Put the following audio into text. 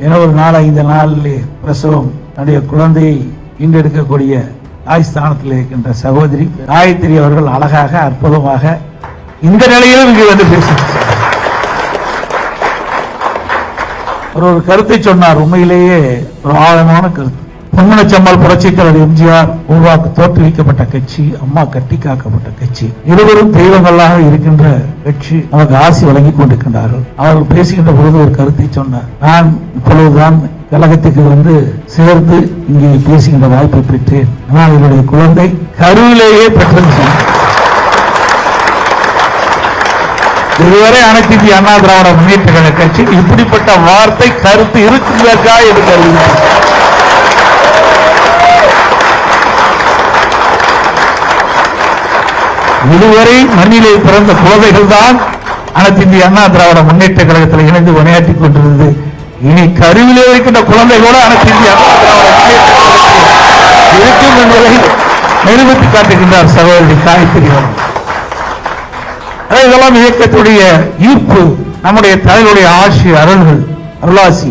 என ஒரு 4-5 நாளிலே பிரசவம் நம்முடைய குழந்தையை ஈண்டெடுக்கக்கூடிய தாய் ஸ்தானத்தில் இருக்கின்ற சகோதரி காயத்ரி அவர்கள் அழகாக அற்புதமாக இந்த நிலையிலும் இங்கு வந்து பேசுகிறார். ஒரு கருத்தை சொன்னார், உண்மையிலேயே ஒரு ஆழமான கருத்து. பொன்மனச்சம்மாள் புரட்சித்தலைவர் எம்ஜிஆர் உருவாக்க தோற்றுவிக்கப்பட்ட கட்சி, அம்மா கட்டி காக்கப்பட்ட கட்சி, இருவரும் தெய்வங்களாக இருக்கின்ற கட்சி நமக்கு ஆசி வழங்கி கொண்டிருக்கின்றார்கள். அவர்கள் பேசுகின்ற பொழுது ஒரு கருத்தை சொன்னார். நான் இப்பொழுதுதான் கழகத்துக்கு வந்து சேர்ந்து இங்கே பேசுகின்ற வாய்ப்பை பெற்றேன். ஆனால் என்னுடைய குழந்தை கருவிலேயே பெற்றது. இதுவரை அனைத்து இந்திய அண்ணா திராவிட முன்னேற்ற கழக கட்சி இப்படிப்பட்ட வார்த்தை கருத்து இருக்குதற்கா என்று கருதினார். இதுவரை மண்ணிலே பிறந்த குழந்தைகள் தான் அனைத்து இந்திய அண்ணா திராவிட முன்னேற்ற கழகத்தில் இணைந்து விளையாட்டிக் கொண்டிருந்தது. இனி கருவிலே இருக்கின்ற குழந்தைகளோடு அனைத்து இந்திய அண்ணா திராவிட முன்னேற்ற கழகத்தில் இருக்கும் என்பதை நிரூபித்து காட்டுகின்றார் சகோதரி காயத்ரி அவர்கள். இதெல்லாம் இயக்கத்துடைய ஈர்ப்பு, நம்முடைய தலைவருடைய ஆட்சி அருள்கள், அருளாசி